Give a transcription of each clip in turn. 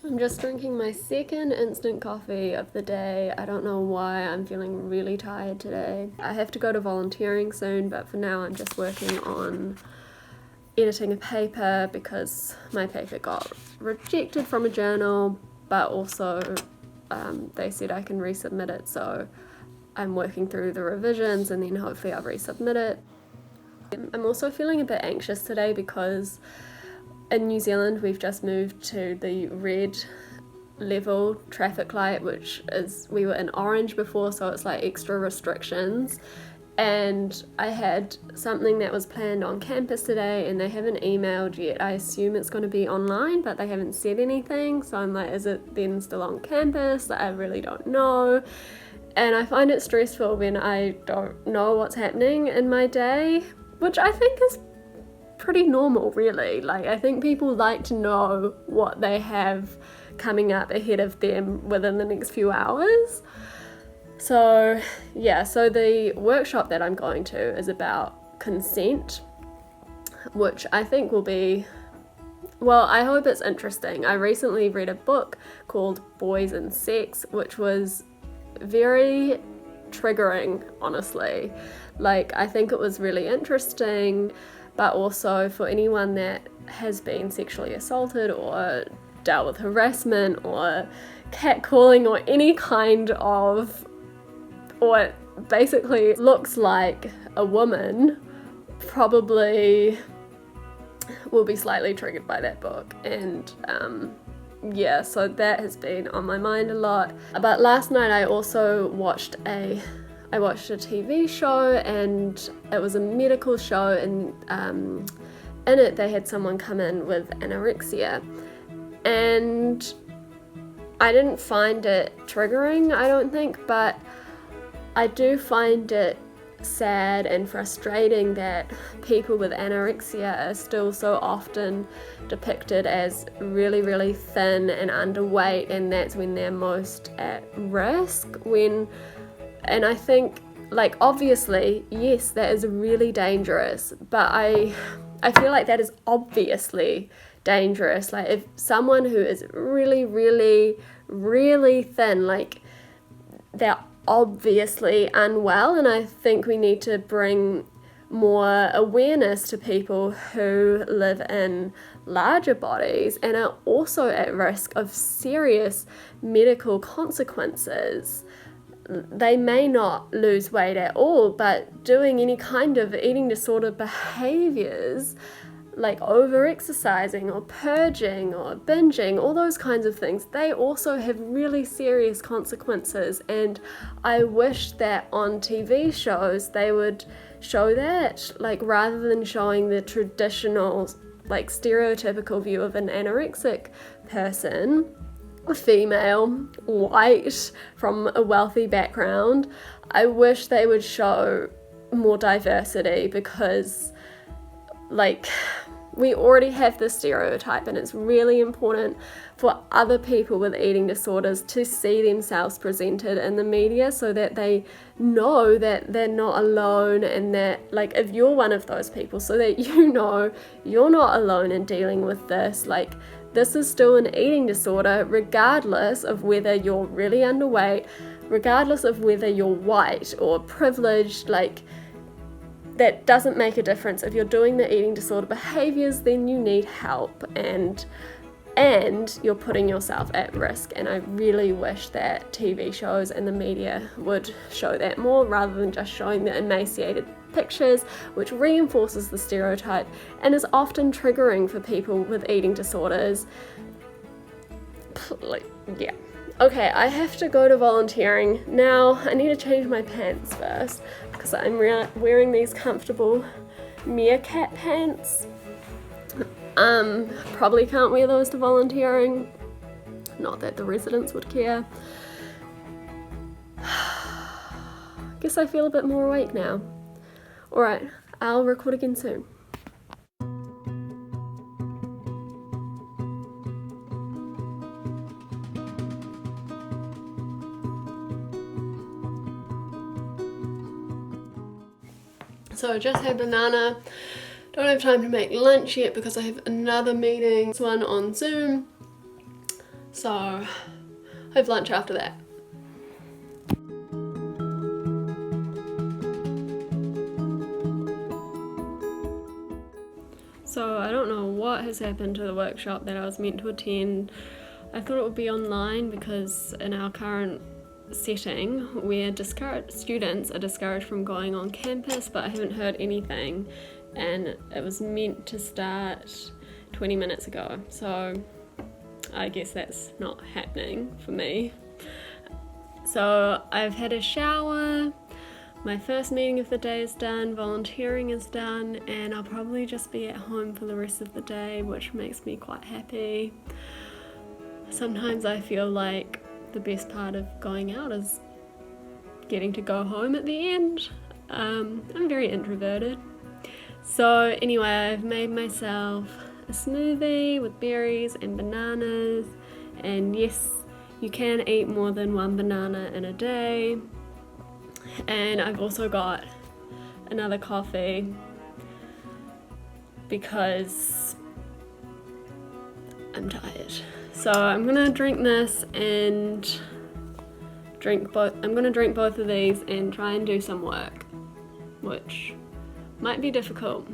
I'm just drinking my second instant coffee of the day. I don't know why, I'm feeling really tired today. I have to go to volunteering soon, but for now I'm just working on editing a paper because my paper got rejected from a journal, but also they said I can resubmit it, so I'm working through the revisions and then hopefully I'll resubmit it. I'm also feeling a bit anxious today because in New Zealand we've just moved to the red level traffic light, which is, we were in orange before, so it's like extra restrictions. And I had something that was planned on campus today and they haven't emailed yet. I assume it's going to be online, but they haven't said anything, so I'm like, is it then still on campus? Like, I really don't know. And I find it stressful when I don't know what's happening in my day, which I think is pretty normal, really. Like, I think people like to know what they have coming up ahead of them within the next few hours. So yeah, so the workshop that I'm going to is about consent, which I think will be, well, I hope it's interesting. I recently read a book called Boys and Sex, which was very triggering, honestly. Like, I think it was really interesting, but also for anyone that has been sexually assaulted or dealt with harassment or catcalling or any kind of, or basically looks like a woman, probably will be slightly triggered by that book. And yeah, so that has been on my mind a lot. But last night I also watched a TV show, and it was a medical show, and in it they had someone come in with anorexia, and I didn't find it triggering, I don't think, but I do find it sad and frustrating that people with anorexia are still so often depicted as really, really thin and underweight, and that's when they're most at risk. And I think, like, obviously, yes, that is really dangerous, but I feel like that is obviously dangerous. Like, if someone who is really, really, really thin, like, they're obviously unwell, and I think we need to bring more awareness to people who live in larger bodies and are also at risk of serious medical consequences. They may not lose weight at all, but doing any kind of eating disorder behaviors like over-exercising or purging or binging, all those kinds of things, they also have really serious consequences. And I wish that on TV shows they would show that, like, rather than showing the traditional, like, stereotypical view of an anorexic person, a female, white, from a wealthy background. I wish they would show more diversity, because, like, we already have this stereotype, and it's really important for other people with eating disorders to see themselves presented in the media so that they know that they're not alone, and that, like, if you're one of those people, so that you know you're not alone in dealing with this. Like, this is still an eating disorder, regardless of whether you're really underweight, regardless of whether you're white or privileged. Like, that doesn't make a difference. If you're doing the eating disorder behaviors, then you need help, and you're putting yourself at risk. And I really wish that TV shows and the media would show that more, rather than just showing the emaciated pictures, which reinforces the stereotype and is often triggering for people with eating disorders. Like, yeah. Okay, I have to go to volunteering now. I need to change my pants first, because I'm wearing these comfortable meerkat pants. Probably can't wear those to volunteering. Not that the residents would care. Guess I feel a bit more awake now. Alright, I'll record again soon. So I just had banana. Don't have time to make lunch yet because I have another meeting, this one on Zoom. So I have lunch after that. So I don't know what has happened to the workshop that I was meant to attend. I thought it would be online because in our current setting we're students are discouraged from going on campus, but I haven't heard anything, and it was meant to start 20 minutes ago, so I guess that's not happening for me. So I've had a shower, my first meeting of the day is done, volunteering is done, and I'll probably just be at home for the rest of the day, which makes me quite happy. Sometimes I feel like the best part of going out is getting to go home at the end. I'm very introverted. So anyway, I've made myself a smoothie with berries and bananas, and yes, you can eat more than one banana in a day. And I've also got another coffee because I'm tired. So I'm gonna drink this and I'm gonna drink both of these and try and do some work, which might be difficult,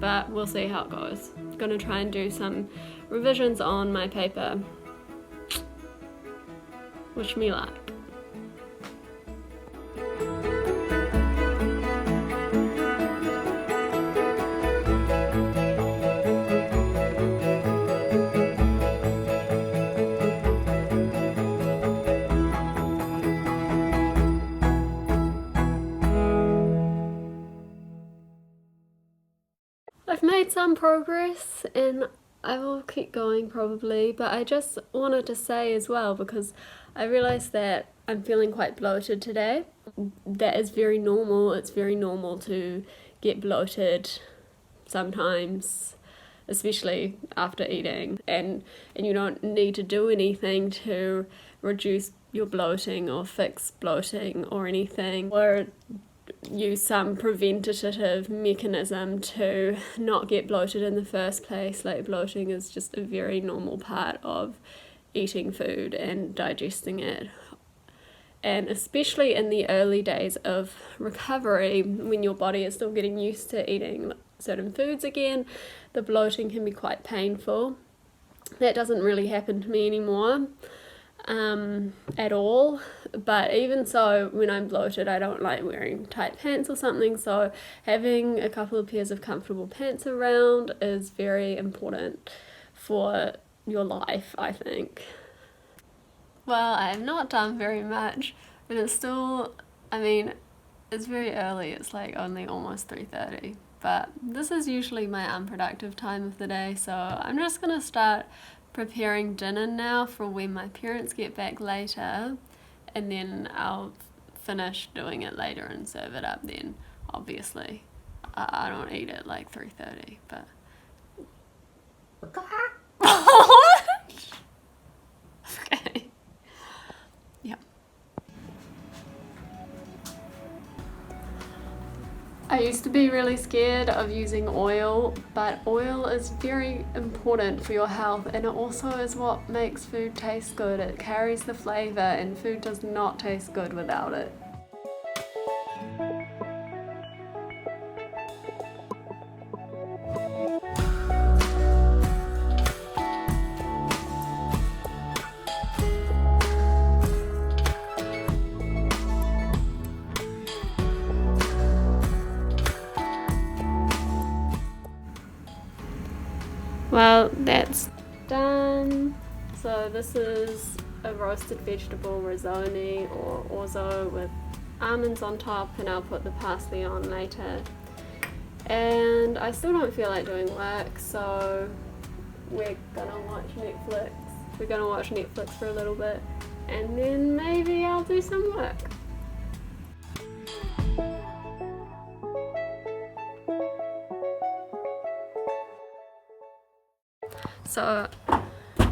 but we'll see how it goes. I'm gonna try and do some revisions on my paper. Wish me luck. I've made some progress and I will keep going probably, but I just wanted to say as well, because I realised that I'm feeling quite bloated today. That is very normal. It's very normal to get bloated sometimes, especially after eating, and you don't need to do anything to reduce your bloating or fix bloating or anything, or use some preventative mechanism to not get bloated in the first place. Like, bloating is just a very normal part of eating food and digesting it, and especially in the early days of recovery, when your body is still getting used to eating certain foods again, the bloating can be quite painful. That doesn't really happen to me anymore at all, but even so, when I'm bloated, I don't like wearing tight pants or something, so having a couple of pairs of comfortable pants around is very important for your life, I think. Well, I have not done very much, but it's still, it's very early. It's like only almost 3:30, but this is usually my unproductive time of the day, so I'm just gonna start preparing dinner now for when my parents get back later, and then I'll finish doing it later and serve it up then, obviously. I don't eat at like 3:30, but... What? Okay. Yep. I used to be really scared of using oil, but oil is very important for your health, and it also is what makes food taste good. It carries the flavour, and food does not taste good without it. Well, that's done. So this is a roasted vegetable risotto or orzo with almonds on top, and I'll put the parsley on later. And I still don't feel like doing work, so we're gonna watch Netflix. We're gonna watch Netflix for a little bit, and then maybe I'll do some work. So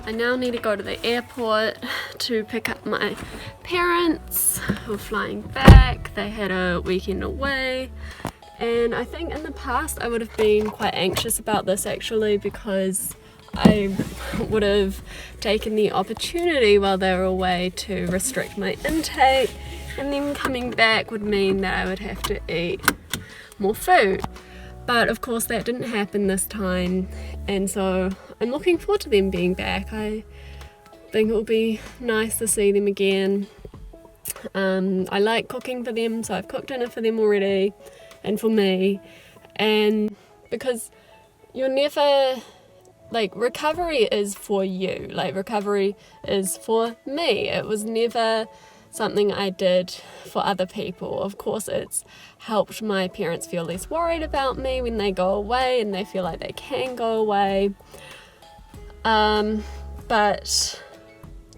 I now need to go to the airport to pick up my parents who are flying back. They had a weekend away, and I think in the past I would have been quite anxious about this actually, because I would have taken the opportunity while they were away to restrict my intake, and then coming back would mean that I would have to eat more food. But of course that didn't happen this time, and so I'm looking forward to them being back. I think it will be nice to see them again. I like cooking for them, so I've cooked dinner for them already and for me, and because you're never, like, recovery is for you, like recovery is for me. It was never something I did for other people. Of course it's helped my parents feel less worried about me when they go away and they feel like they can go away, but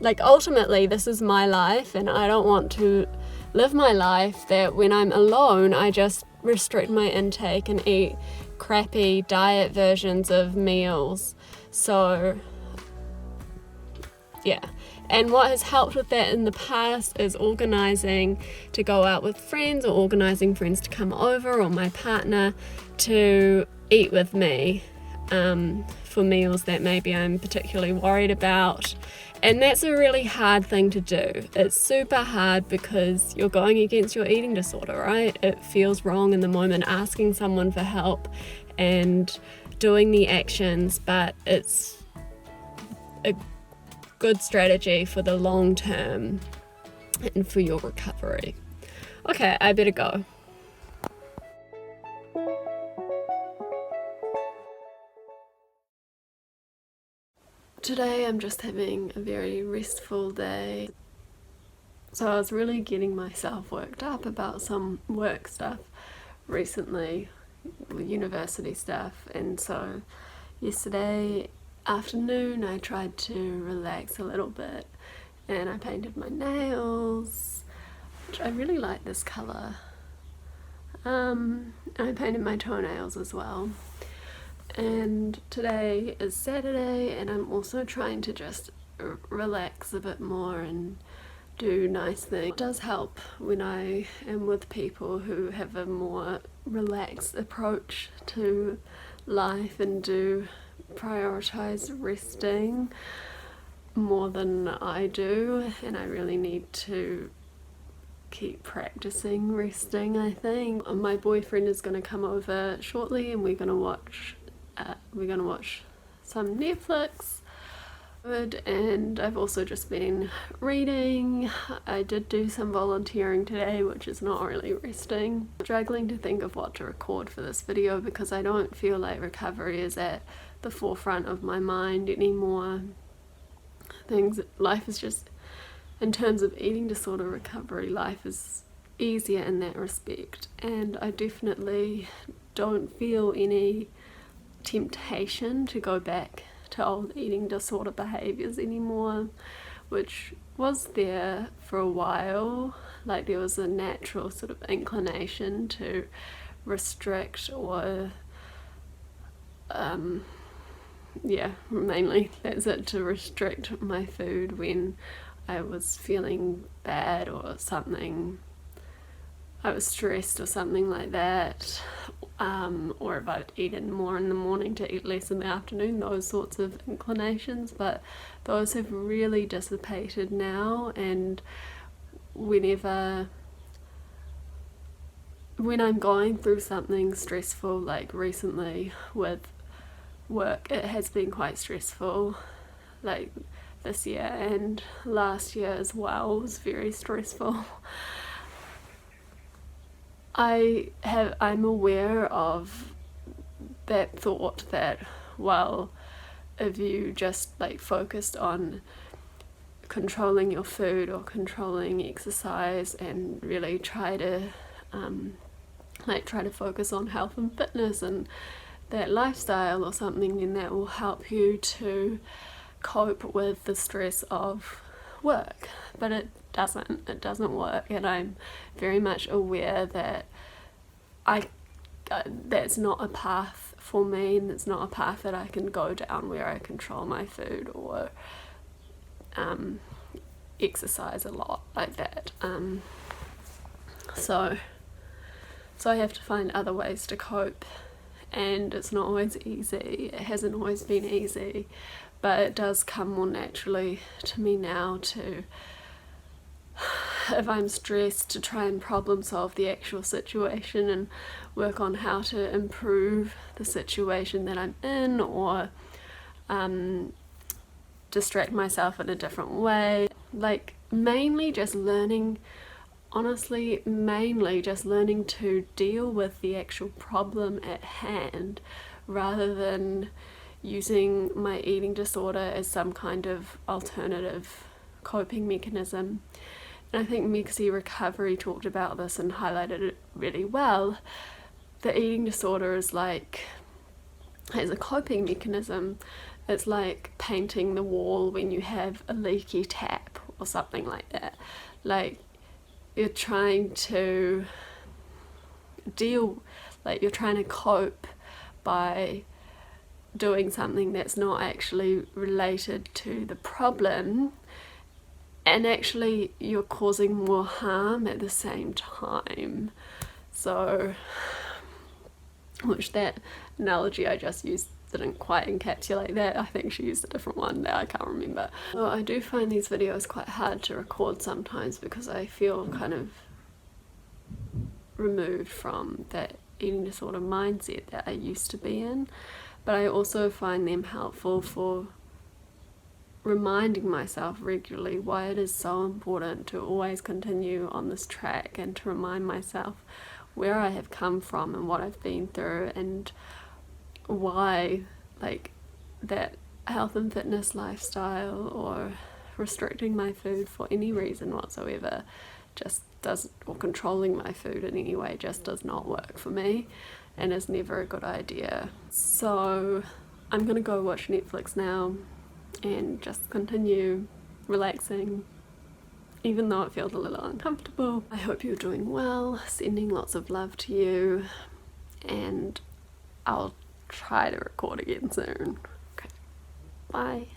like ultimately this is my life, and I don't want to live my life that when I'm alone I just restrict my intake and eat crappy diet versions of meals. So yeah, and what has helped with that in the past is organising to go out with friends, or organising friends to come over, or my partner to eat with me for meals that maybe I'm particularly worried about. And that's a really hard thing to do. It's super hard because you're going against your eating disorder, right? It feels wrong in the moment asking someone for help and doing the actions, but it's a good strategy for the long term and for your recovery. Okay, I better go. Today I'm just having a very restful day. So I was really getting myself worked up about some work stuff recently, university stuff, and so yesterday afternoon I tried to relax a little bit and I painted my nails, which I really like this colour. I painted my toenails as well. And today is Saturday, and I'm also trying to just relax a bit more and do nice things. It does help when I am with people who have a more relaxed approach to life and do prioritize resting more than I do, and I really need to keep practicing resting, I think. My boyfriend is going to come over shortly and we're going to watch some Netflix. And I've also just been reading. I did do some volunteering today, which is not really resting. I'm struggling to think of what to record for this video because I don't feel like recovery is at the forefront of my mind anymore. Life is just, in terms of eating disorder recovery, life is easier in that respect, and I definitely don't feel any temptation to go back to old eating disorder behaviours anymore, which was there for a while. Like there was a natural sort of inclination to restrict or mainly that's it, to restrict my food when I was feeling bad or something, I was stressed or something like that, or if I'd eaten more in the morning to eat less in the afternoon, those sorts of inclinations, but those have really dissipated now. And when I'm going through something stressful, like recently with work, it has been quite stressful, like this year and last year as well was very stressful. I'm aware of that thought that, well, if you just like focused on controlling your food or controlling exercise and really try to focus on health and fitness and that lifestyle or something, then that will help you to cope with the stress of work. But it doesn't work, and I'm very much aware that that's not a path for me, and it's not a path that I can go down where I control my food or exercise a lot like that. So I have to find other ways to cope, and it's not always easy. It hasn't always been easy, but it does come more naturally to me now to, if I'm stressed, to try and problem solve the actual situation and work on how to improve the situation that I'm in, or distract myself in a different way. Like mainly just learning to deal with the actual problem at hand, rather than using my eating disorder as some kind of alternative coping mechanism. And I think Mixie Recovery talked about this and highlighted it really well. The eating disorder is like, as a coping mechanism, it's like painting the wall when you have a leaky tap or something like that. Like, you're trying to you're trying to cope by doing something that's not actually related to the problem, and actually you're causing more harm at the same time. So, which that analogy I just used didn't quite encapsulate that. I think she used a different one that I can't remember. So I do find these videos quite hard to record sometimes because I feel kind of removed from that eating disorder mindset that I used to be in, but I also find them helpful for reminding myself regularly why it is so important to always continue on this track, and to remind myself where I have come from and what I've been through, and why like that health and fitness lifestyle or restricting my food for any reason whatsoever just doesn't, or controlling my food in any way, just does not work for me and is never a good idea. So I'm gonna go watch Netflix now and just continue relaxing, even though it feels a little uncomfortable. I hope you're doing well, sending lots of love to you, and I'll try to record again soon. Okay, bye.